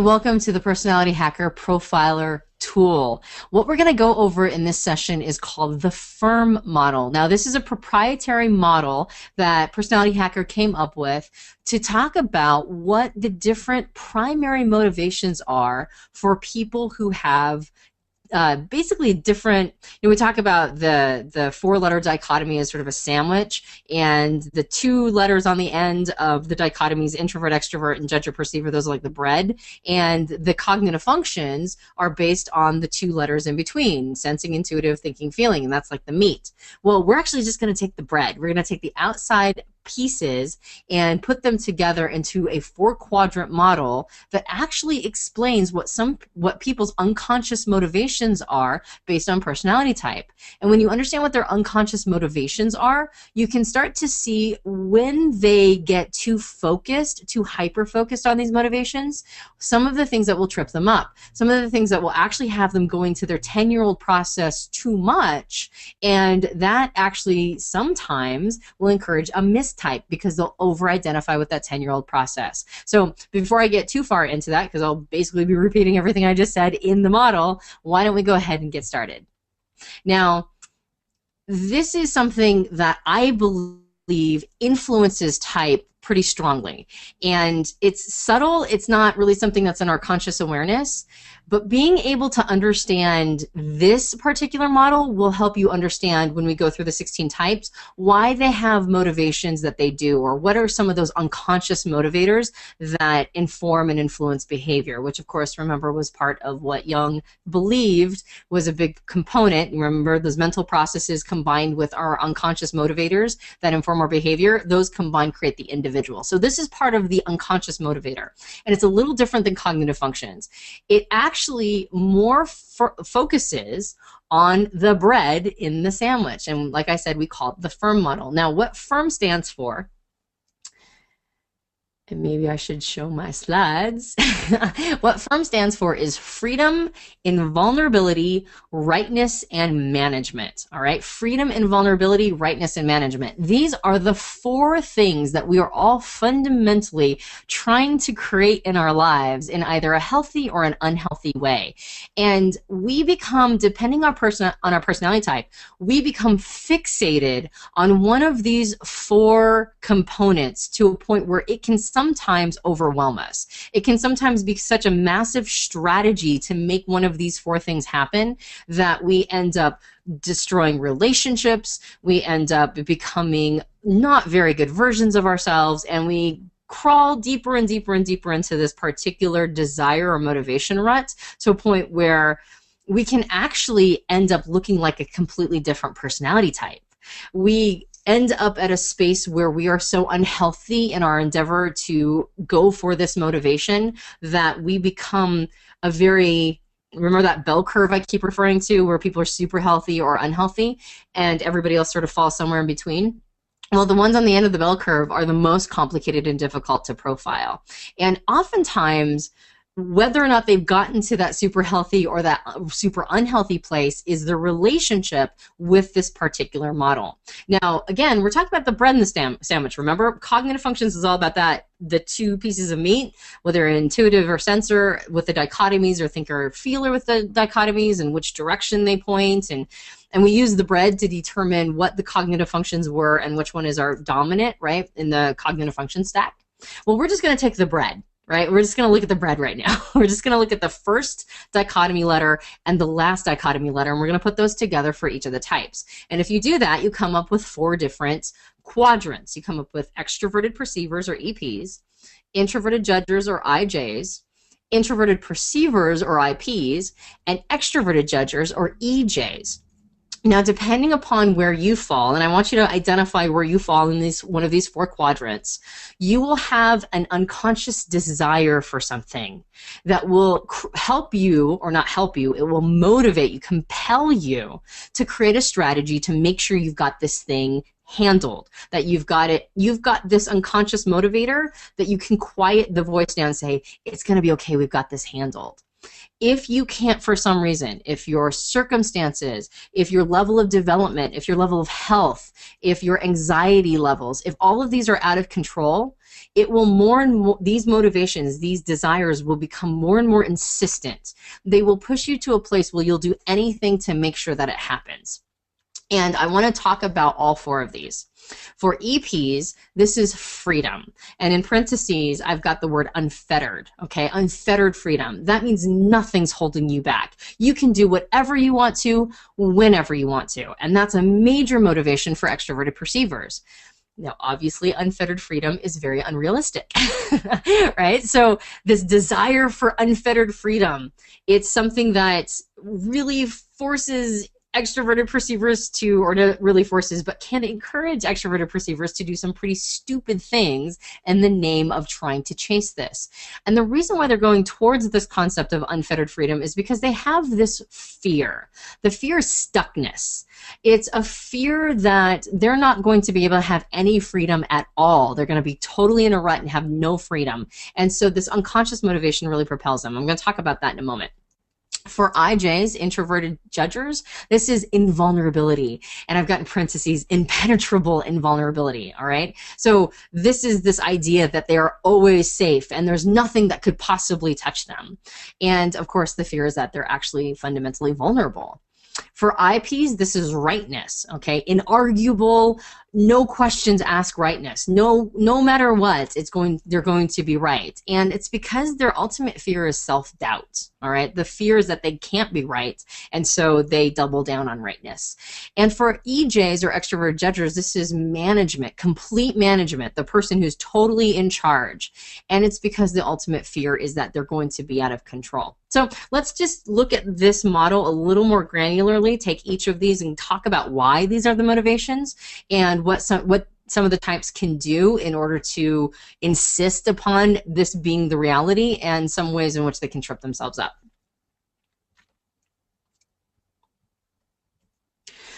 welcome to the Personality Hacker Profiler tool. What we're going to go over in this session is called the FIRM model. Now, this is a proprietary model that Personality Hacker came up with to talk about what the different primary motivations are for people who have basically different, we talk about the four-letter dichotomy as sort of a sandwich, and the two letters on the end of the dichotomies, introvert, extrovert, and judge or perceiver, those are like the bread, and the cognitive functions are based on the two letters in between, sensing, intuitive, thinking, feeling, and that's like the meat. Well, we're actually just going to take the bread. We're going to take the outside pieces and put them together into a four-quadrant model that actually explains what people's unconscious motivations are based on personality type. And when you understand what their unconscious motivations are, you can start to see when they get too focused, too hyper-focused on these motivations, some of the things that will trip them up, some of the things that will actually have them going to their 10-year-old process too much, and that actually sometimes will encourage a mistype because they'll over-identify with that 10-year-old process. So before I get too far into that, because I'll basically be repeating everything I just said in the model, why don't we go ahead and get started? Now, this is something that I believe influences type pretty strongly. And it's subtle, it's not really something that's in our conscious awareness, but being able to understand this particular model will help you understand when we go through the 16 types why they have motivations that they do, or what are some of those unconscious motivators that inform and influence behavior, which of course, remember, was part of what Jung believed was a big component. Remember, those mental processes combined with our unconscious motivators that inform our behavior, those combined create the individual. So this is part of the unconscious motivator, and it's a little different than cognitive functions. It actually more focuses on the bread in the sandwich, and like I said, we call it the FIRM model. Now, what FIRM stands for, and maybe I should show my slides. What FIRM stands for is Freedom, Invulnerability, Rightness, and Management. All right, Freedom, Invulnerability, Rightness, and Management. These are the four things that we are all fundamentally trying to create in our lives in either a healthy or an unhealthy way. And we become, depending on our personality type, we become fixated on one of these four components to a point where it can sometimes overwhelm us. It can sometimes be such a massive strategy to make one of these four things happen that we end up destroying relationships, we end up becoming not very good versions of ourselves, and we crawl deeper and deeper and deeper into this particular desire or motivation rut to a point where we can actually end up looking like a completely different personality type. We end up at a space where we are so unhealthy in our endeavor to go for this motivation that we become a very, remember that bell curve I keep referring to where people are super healthy or unhealthy and everybody else sort of falls somewhere in between? Well, the ones on the end of the bell curve are the most complicated and difficult to profile. And oftentimes, whether or not they've gotten to that super healthy or that super unhealthy place is the relationship with this particular model. Now, again, we're talking about the bread in the sandwich. Remember, cognitive functions is all about that, the two pieces of meat, whether intuitive or sensor with the dichotomies, or thinker or feeler with the dichotomies, and which direction they point. And we use the bread to determine what the cognitive functions were and which one is our dominant, right, in the cognitive function stack. Well, we're just going to take the bread. Right? We're just going to look at the bread right now. We're just going to look at the first dichotomy letter and the last dichotomy letter, and we're going to put those together for each of the types. And if you do that, you come up with four different quadrants. You come up with extroverted perceivers, or EPs, introverted judgers, or IJs, introverted perceivers, or IPs, and extroverted judgers, or EJs. Now, depending upon where you fall, and I want you to identify where you fall in one of these four quadrants, you will have an unconscious desire for something that will help you, or not help you, it will motivate you, compel you to create a strategy to make sure you've got this thing handled, that you've got this unconscious motivator that you can quiet the voice down and say, it's going to be okay, we've got this handled. If you can't, for some reason, if your circumstances, if your level of development, if your level of health, if your anxiety levels, if all of these are out of control, it will more and more, these motivations, these desires will become more and more insistent. They will push you to a place where you'll do anything to make sure that it happens. And I want to talk about all four of these. For EPs, this is freedom. And in parentheses, I've got the word unfettered, okay? Unfettered freedom. That means nothing's holding you back. You can do whatever you want to, whenever you want to. And that's a major motivation for extroverted perceivers. Now, obviously, unfettered freedom is very unrealistic, right? So this desire for unfettered freedom, it's something that really forces extroverted perceivers to, or not really forces, but can encourage extroverted perceivers to do some pretty stupid things in the name of trying to chase this. And the reason why they're going towards this concept of unfettered freedom is because they have this fear. The fear is stuckness. It's a fear that they're not going to be able to have any freedom at all. They're going to be totally in a rut and have no freedom. And so this unconscious motivation really propels them. I'm going to talk about that in a moment. For IJs, introverted judgers, this is invulnerability. And I've got in parentheses, impenetrable invulnerability, all right? So this is this idea that they are always safe and there's nothing that could possibly touch them. And of course, the fear is that they're actually fundamentally vulnerable. For IPs, this is rightness, okay? Inarguable, no questions asked rightness. No matter what, they're going to be right. And it's because their ultimate fear is self-doubt, all right? The fear is that they can't be right, and so they double down on rightness. And for EJs, or extrovert judgers, this is management, complete management, the person who's totally in charge. And it's because the ultimate fear is that they're going to be out of control. So let's just look at this model a little more granularly, take each of these and talk about why these are the motivations and what some of the types can do in order to insist upon this being the reality, and some ways in which they can trip themselves up.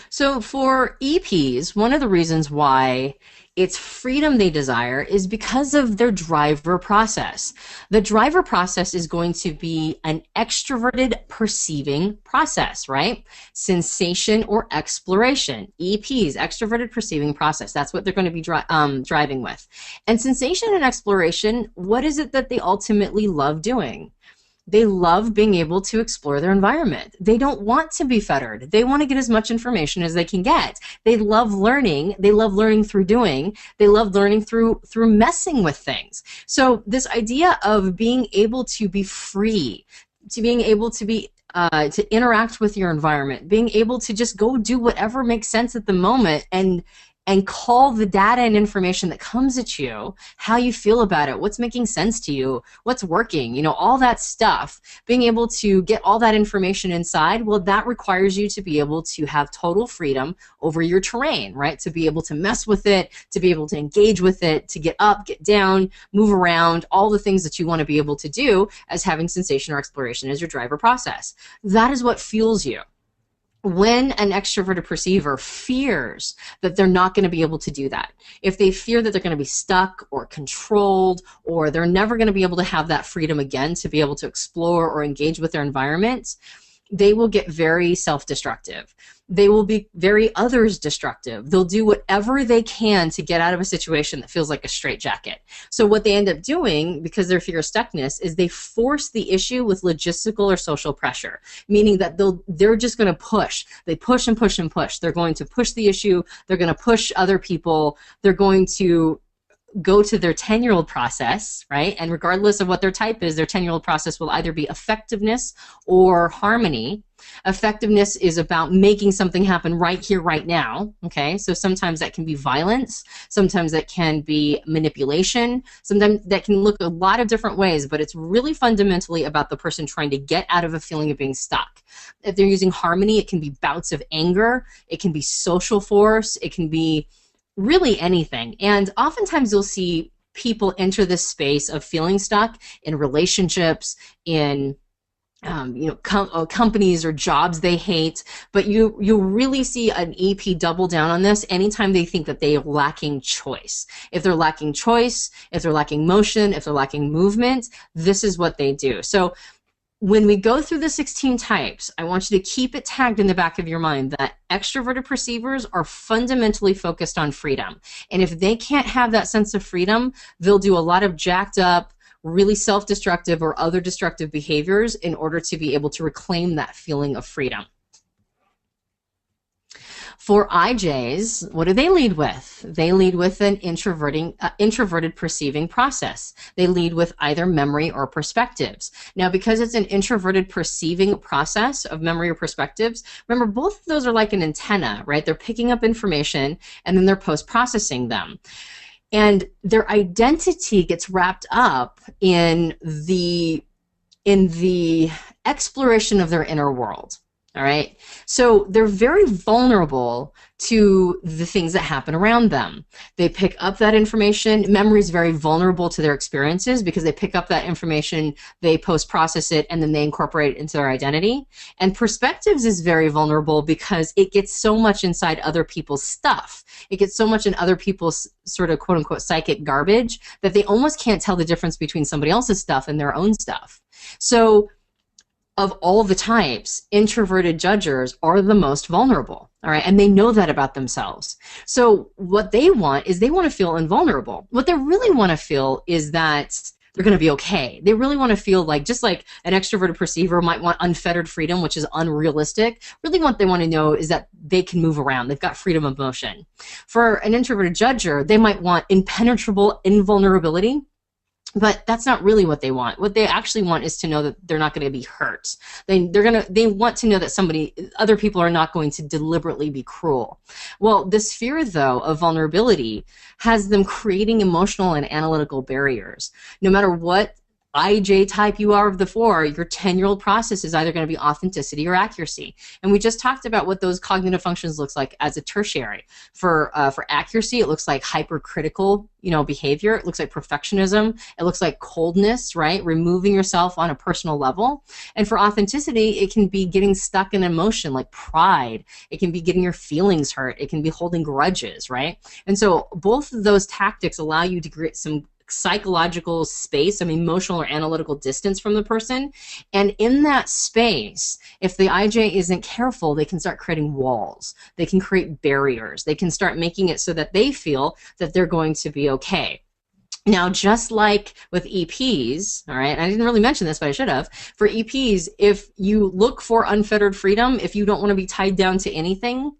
So for EPs, one of the reasons why it's freedom they desire is because of their driver process. The driver process is going to be an extroverted perceiving process, right? Sensation or exploration. EPs, extroverted perceiving process. That's what they're going to be driving with. And sensation and exploration, what is it that they ultimately love doing? They love being able to explore their environment. They don't want to be fettered. They want to get as much information as they can get. They love learning. They love learning through doing. They love learning through messing with things. So this idea of being able to be free, to being able to be to interact with your environment, being able to just go do whatever makes sense at the moment and call the data and information that comes at you, how you feel about it, what's making sense to you, what's working, you know, all that stuff, being able to get all that information inside, well, that requires you to be able to have total freedom over your terrain, right? To be able to mess with it, to be able to engage with it, to get up, get down, move around, all the things that you want to be able to do as having sensation or exploration as your driver process. That is what fuels you. When an extroverted perceiver fears that they're not going to be able to do that, if they fear that they're going to be stuck or controlled, or they're never going to be able to have that freedom again to be able to explore or engage with their environment, they will get very self-destructive. They will be very others-destructive. They'll do whatever they can to get out of a situation that feels like a straitjacket. So what they end up doing, because their fear of stuckness, is they force the issue with logistical or social pressure, meaning that they're just going to push. They push and push and push. They're going to push the issue. They're going to push other people. They're going to go to their 10-year-old process, right? And regardless of what their type is, their 10-year-old process will either be effectiveness or harmony. Effectiveness is about making something happen right here, right now, okay? So sometimes that can be violence, sometimes that can be manipulation, sometimes that can look a lot of different ways, but it's really fundamentally about the person trying to get out of a feeling of being stuck. If they're using harmony, it can be bouts of anger, it can be social force, it can be really anything. And oftentimes you'll see people enter this space of feeling stuck in relationships, in companies or jobs they hate, but you really see an EP double down on this anytime they think that they are lacking choice. If they're lacking choice, if they're lacking motion, if they're lacking movement, this is what they do. So when we go through the 16 types, I want you to keep it tagged in the back of your mind that extroverted perceivers are fundamentally focused on freedom. And if they can't have that sense of freedom, they'll do a lot of jacked up, really self-destructive or other destructive behaviors in order to be able to reclaim that feeling of freedom. For IJs, what do they lead with? They lead with an introverted perceiving process. They lead with either memory or perspectives. Now, because it's an introverted perceiving process of memory or perspectives, remember, both of those are like an antenna, right? They're picking up information and then they're post-processing them. And their identity gets wrapped up in the exploration of their inner world. All right, so they're very vulnerable to the things that happen around them. They pick up that information. Memory is very vulnerable to their experiences because they pick up that information, they post-process it, and then they incorporate it into their identity. And perspectives is very vulnerable because it gets so much inside other people's stuff. It gets so much in other people's sort of quote-unquote psychic garbage that they almost can't tell the difference between somebody else's stuff and their own stuff. So of all the types, introverted judgers are the most vulnerable, all right? And they know that about themselves. So what they want is they want to feel invulnerable. What they really want to feel is that they're going to be okay. They really want to feel like, just like an extroverted perceiver might want unfettered freedom, which is unrealistic, really what they want to know is that they can move around. They've got freedom of motion. For an introverted judger, they might want impenetrable invulnerability, but that's not really what they want. What they actually want is to know that they're not going to be hurt. They want to know that other people are not going to deliberately be cruel. Well, this fear, though, of vulnerability has them creating emotional and analytical barriers. No matter what IJ type you are of the four, your 10-year-old process is either going to be authenticity or accuracy. And we just talked about what those cognitive functions looks like as a tertiary. For accuracy, it looks like hypercritical, behavior. It looks like perfectionism. It looks like coldness, right? Removing yourself on a personal level. And for authenticity, it can be getting stuck in emotion like pride. It can be getting your feelings hurt. It can be holding grudges, right? And so both of those tactics allow you to create some psychological space, some emotional or analytical distance from the person. And in that space, if the IJ isn't careful, they can start creating walls. They can create barriers. They can start making it so that they feel that they're going to be okay. Now, just like with EPs, all right, I didn't really mention this, but I should have. For EPs, if you look for unfettered freedom, if you don't want to be tied down to anything,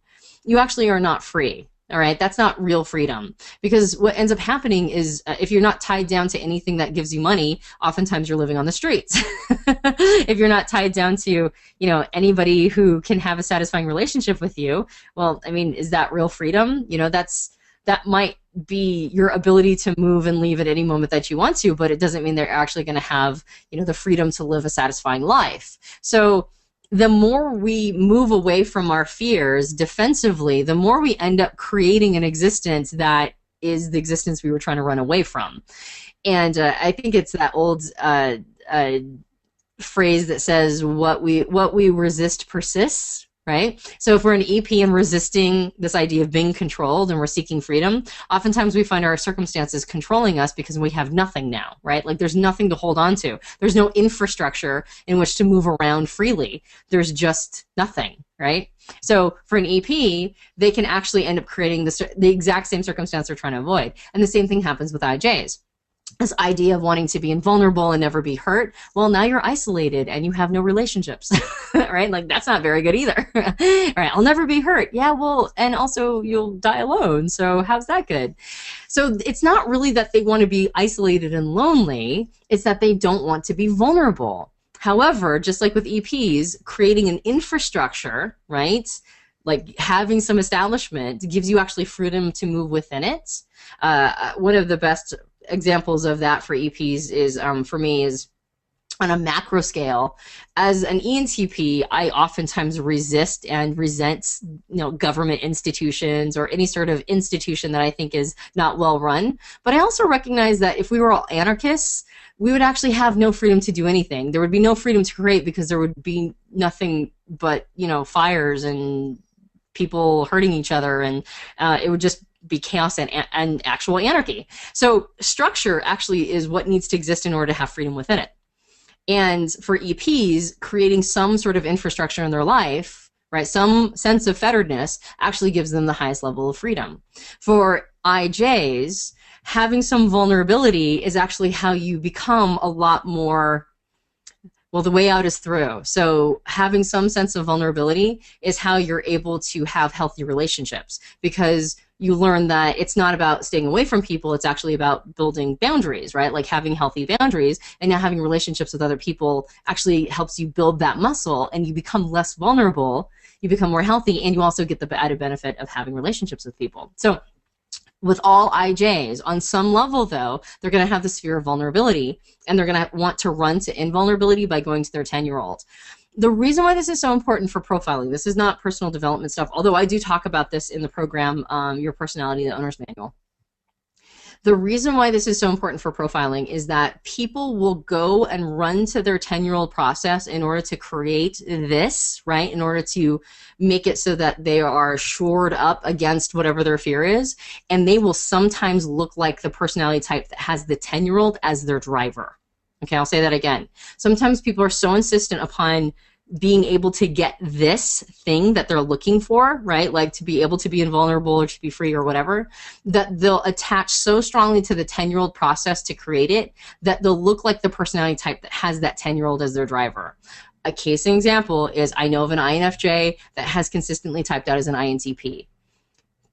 you actually are not free. All right, that's not real freedom, because what ends up happening is if you're not tied down to anything that gives you money, oftentimes you're living on the streets. If you're not tied down to, anybody who can have a satisfying relationship with you, well, I mean, is that real freedom? That might be your ability to move and leave at any moment that you want to, but it doesn't mean they're actually going to have, the freedom to live a satisfying life. So the more we move away from our fears defensively, the more we end up creating an existence that is the existence we were trying to run away from. And I think it's that old phrase that says, what we resist persists, right? So if we're an EP and resisting this idea of being controlled and we're seeking freedom, oftentimes we find our circumstances controlling us because we have nothing now, right? Like there's nothing to hold on to. There's no infrastructure in which to move around freely. There's just nothing, right? So for an EP, they can actually end up creating the exact same circumstance they're trying to avoid. And the same thing happens with IJs. This idea of wanting to be invulnerable and never be hurt, well, now you're isolated and you have no relationships, right? Like, that's not very good either. Right, I'll never be hurt. Yeah, well, and also you'll die alone, so how's that good? So it's not really that they want to be isolated and lonely, it's that they don't want to be vulnerable. However, just like with EPs, creating an infrastructure, right, like having some establishment gives you actually freedom to move within it. One of the best examples of that for EPs is, for me, is on a macro scale. As an ENTP, I oftentimes resist and resent, government institutions or any sort of institution that I think is not well run. But I also recognize that if we were all anarchists, we would actually have no freedom to do anything. There would be no freedom to create because there would be nothing but, fires and people hurting each other, and it would just be chaos and actual anarchy. So structure actually is what needs to exist in order to have freedom within it. And for EPs, creating some sort of infrastructure in their life, right, some sense of fetteredness actually gives them the highest level of freedom. For IJs, having some vulnerability is actually how you become a lot more, well, the way out is through. So having some sense of vulnerability is how you're able to have healthy relationships, because you learn that it's not about staying away from people, it's actually about building boundaries, right? Like having healthy boundaries, and now having relationships with other people actually helps you build that muscle, and you become less vulnerable, you become more healthy, and you also get the added benefit of having relationships with people. So with all IJs, on some level though, they're going to have the sphere of vulnerability, and they're going to want to run to invulnerability by going to their 10-year-old. The reason why this is so important for profiling, this is not personal development stuff, although I do talk about this in the program, Your Personality, the Owner's Manual. The reason why this is so important for profiling is that people will go and run to their 10-year-old process in order to create this, right, in order to make it so that they are shored up against whatever their fear is, and they will sometimes look like the personality type that has the 10-year-old as their driver. Okay, I'll say that again. Sometimes people are so insistent upon being able to get this thing that they're looking for, right? Like to be able to be invulnerable or to be free or whatever, that they'll attach so strongly to the 10-year-old process to create it that they'll look like the personality type that has that 10-year-old as their driver. A case example is I know of an INFJ that has consistently typed out as an INTP.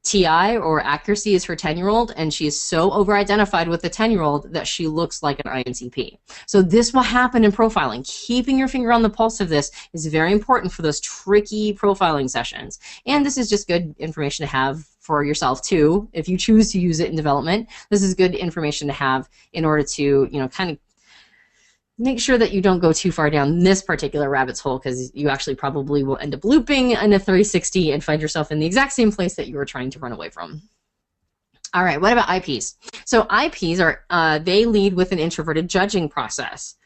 TI, or accuracy, is her 10-year-old, and she is so over-identified with the 10-year-old that she looks like an INTP. So this will happen in profiling. Keeping your finger on the pulse of this is very important for those tricky profiling sessions. And this is just good information to have for yourself too. If you choose to use it in development, this is good information to have in order to, you know, kind of make sure that you don't go too far down this particular rabbit's hole, because you actually probably will end up looping in a 360 and find yourself in the exact same place that you were trying to run away from. All right, what about IPs? So IPs are, they lead with an introverted judging process,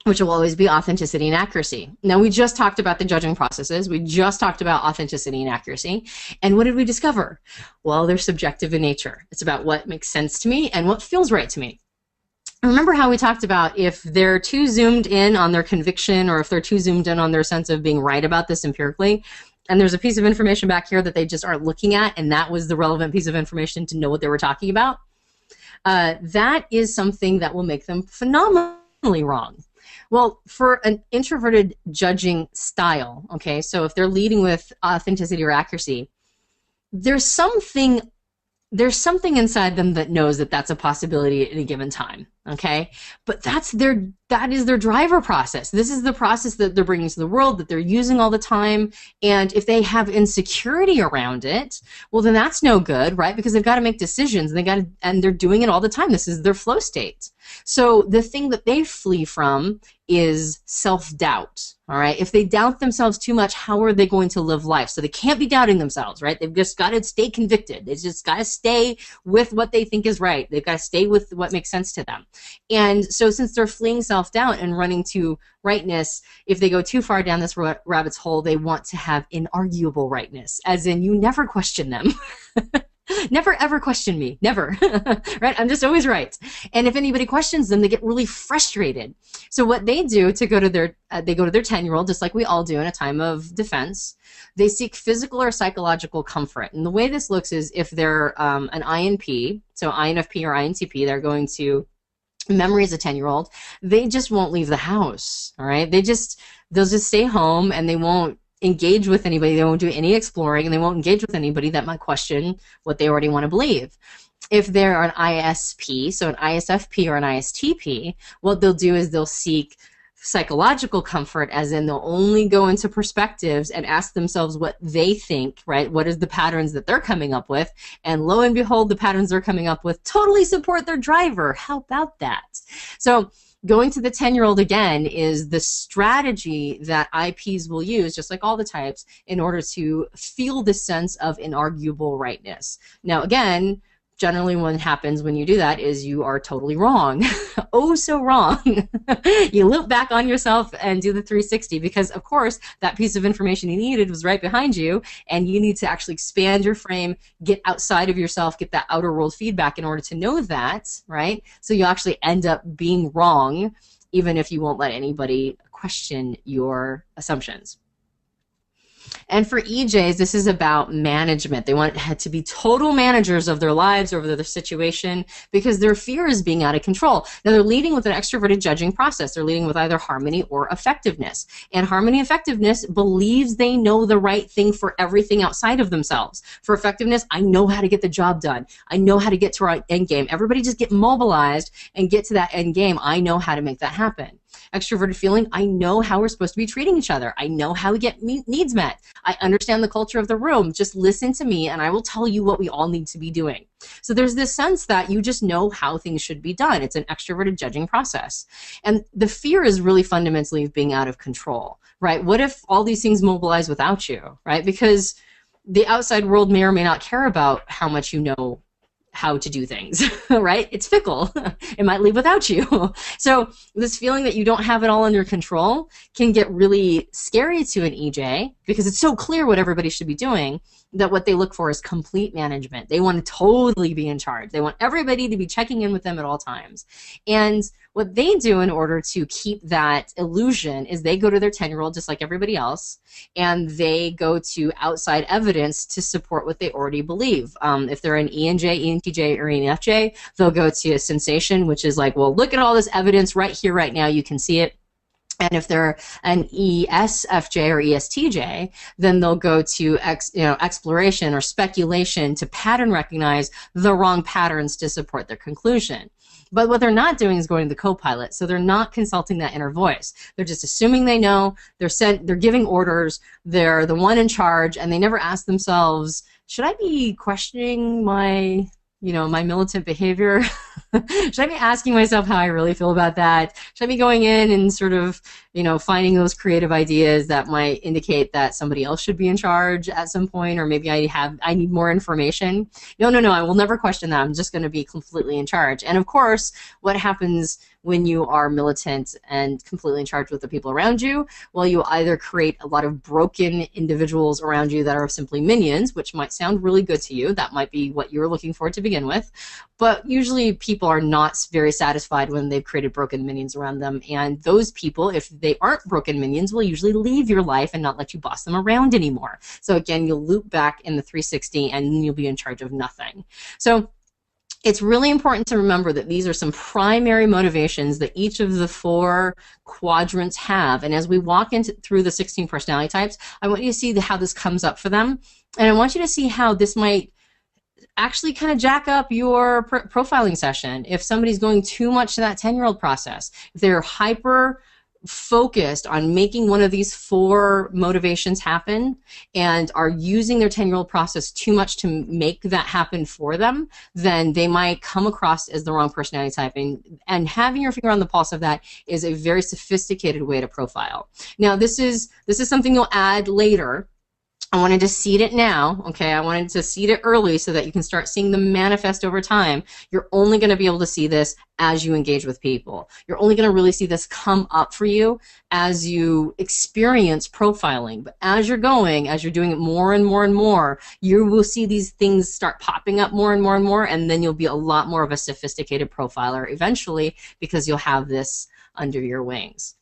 which will always be authenticity and accuracy. Now, we just talked about the judging processes. We just talked about authenticity and accuracy. And what did we discover? Well, they're subjective in nature. It's about what makes sense to me and what feels right to me. Remember how we talked about if they're too zoomed in on their conviction, or if they're too zoomed in on their sense of being right about this empirically, and there's a piece of information back here that they just aren't looking at, and that was the relevant piece of information to know what they were talking about, that is something that will make them phenomenally wrong. Well, for an introverted judging style, okay, so if they're leading with authenticity or accuracy, there's something inside them that knows that that's a possibility at any given time, okay? But that is their driver process. This is the process that they're bringing to the world, that they're using all the time, and if they have insecurity around it, well, then that's no good, right? Because they've got to make decisions, and they're doing it all the time. This is their flow state. So the thing that they flee from is self-doubt, all right? If they doubt themselves too much, how are they going to live life? So they can't be doubting themselves, right? They've just got to stay convicted. They've just got to stay with what they think is right. They've got to stay with what makes sense to them. And so since they're fleeing self-doubt and running to rightness, if they go too far down this rabbit's hole, they want to have inarguable rightness, as in you never question them. Never ever question me, never, right? I'm just always right. And if anybody questions them, they get really frustrated. So what they do to go to their, they go to their 10-year-old, just like we all do in a time of defense. They seek physical or psychological comfort. And the way this looks is if they're an INP, so INFP or INTP, they're going to memory as a 10-year-old, they just won't leave the house, all right? They'll just stay home, and they won't engage with anybody. They won't do any exploring, and they won't engage with anybody that might question what they already want to believe. If they're an ISP, so an ISFP or an ISTP, what they'll do is they'll seek psychological comfort, as in they'll only go into perspectives and ask themselves what they think, right? What is the patterns that they're coming up with? And lo and behold, the patterns they're coming up with totally support their driver. How about that? So going to the 10-year-old again is the strategy that IPs will use, just like all the types, in order to feel the sense of inarguable rightness. Now again, generally what happens when you do that is you are totally wrong. Oh, so wrong. You loop back on yourself and do the 360, because of course that piece of information you needed was right behind you, and you need to actually expand your frame, get outside of yourself, get that outer world feedback in order to know that, right? So you actually end up being wrong even if you won't let anybody question your assumptions. And for EJs, this is about management. They want to be total managers of their lives, over their situation, because their fear is being out of control. Now, they're leading with an extroverted judging process. They're leading with either harmony or effectiveness. And harmony effectiveness believes they know the right thing for everything outside of themselves. For effectiveness, I know how to get the job done. I know how to get to our end game. Everybody just get mobilized and get to that end game. I know how to make that happen. Extroverted feeling, I know how we're supposed to be treating each other. I know how we get needs met. I understand the culture of the room. Just listen to me and I will tell you what we all need to be doing. So there's this sense that you just know how things should be done. It's an extroverted judging process. And the fear is really fundamentally of being out of control, right? What if all these things mobilize without you, right? Because the outside world may or may not care about how much you know how to do things, right? It's fickle. It might leave without you. So this feeling that you don't have it all under control can get really scary to an EJ because it's so clear what everybody should be doing that what they look for is complete management. They want to totally be in charge. They want everybody to be checking in with them at all times. And what they do in order to keep that illusion is they go to their 10-year-old just like everybody else, and they go to outside evidence to support what they already believe. If they're an ENJ, ENTJ, or ENFJ, they'll go to a sensation, which is like, well, look at all this evidence right here, right now. You can see it. And if they're an ESFJ or ESTJ, then they'll go to exploration or speculation to pattern recognize the wrong patterns to support their conclusion. But what they're not doing is going to the co-pilot, so they're not consulting that inner voice. They're just assuming they know, they're giving orders, they're the one in charge, and they never ask themselves, should I be questioning my militant behavior? Should I be asking myself how I really feel about that? Should I be going in and sort of, finding those creative ideas that might indicate that somebody else should be in charge at some point, or maybe I need more information? No, I will never question that. I'm just going to be completely in charge. And of course, what happens when you are militant and completely in charge with the people around you? Well, you either create a lot of broken individuals around you that are simply minions, which might sound really good to you. That might be what you were looking for to begin with. But usually people are not very satisfied when they've created broken minions around them. And those people, if they aren't broken minions, will usually leave your life and not let you boss them around anymore. So again, you'll loop back in the 360 and you'll be in charge of nothing. So it's really important to remember that these are some primary motivations that each of the 4 quadrants have. And as we walk through the 16 personality types, I want you to see how this comes up for them. And I want you to see how this might actually kind of jack up your profiling session if somebody's going too much to that 10-year-old process. If they're hyper focused on making one of these 4 motivations happen and are using their 10-year-old process too much to make that happen for them, then they might come across as the wrong personality type. And having your finger on the pulse of that is a very sophisticated way to profile. Now, this is something you'll add later. I wanted to seed it now, okay? I wanted to seed it early so that you can start seeing them manifest over time. You're only going to be able to see this as you engage with people. You're only going to really see this come up for you as you experience profiling. But as you're doing it more and more and more, you will see these things start popping up more and more and more, and then you'll be a lot more of a sophisticated profiler eventually because you'll have this under your wings.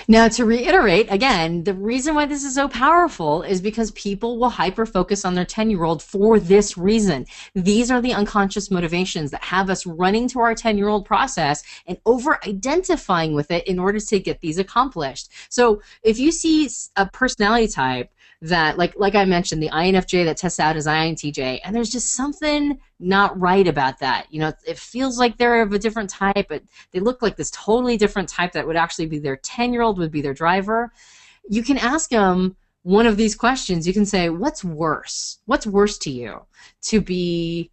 Now, to reiterate, again, the reason why this is so powerful is because people will hyper-focus on their 10-year-old for this reason. These are the unconscious motivations that have us running to our 10-year-old process and over-identifying with it in order to get these accomplished. So if you see a personality type that, like I mentioned, the INFJ that tests out as INTJ, and there's just something not right about that. It feels like they're of a different type, but they look like this totally different type that would actually be their 10-year-old, would be their driver. You can ask them one of these questions. You can say, what's worse? What's worse to you? To be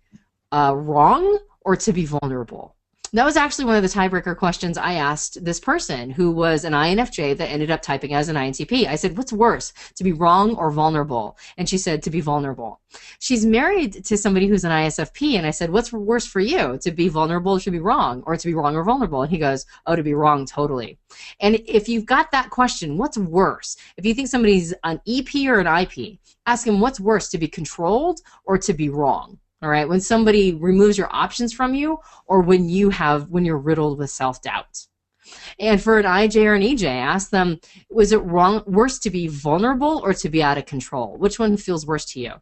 wrong or to be vulnerable? That was actually one of the tiebreaker questions I asked this person who was an INFJ that ended up typing as an INTP. I said, what's worse, to be wrong or vulnerable? And she said, to be vulnerable. She's married to somebody who's an ISFP, and I said, what's worse for you, to be vulnerable or to be wrong, or to be wrong or vulnerable? And he goes, oh, to be wrong, totally. And if you've got that question, what's worse? If you think somebody's an EP or an IP, ask him, what's worse, to be controlled or to be wrong? All right, when somebody removes your options from you, or when you're riddled with self-doubt. And for an IJ or an EJ, ask them, was it worse to be vulnerable or to be out of control? Which one feels worse to you?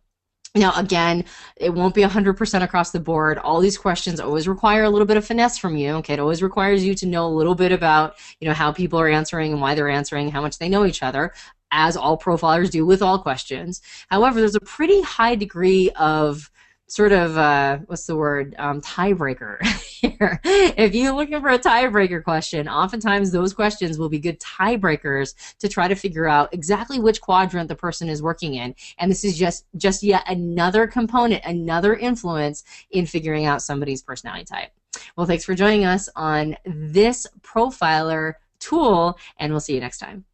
Now, again, it won't be 100% across the board. All these questions always require a little bit of finesse from you. Okay, it always requires you to know a little bit about, how people are answering and why they're answering, how much they know each other, as all profilers do with all questions. However, there's a pretty high degree of sort of, tiebreaker here. If you're looking for a tiebreaker question, oftentimes those questions will be good tiebreakers to try to figure out exactly which quadrant the person is working in. And this is just yet another component, another influence in figuring out somebody's personality type. Well, thanks for joining us on this profiler tool, and we'll see you next time.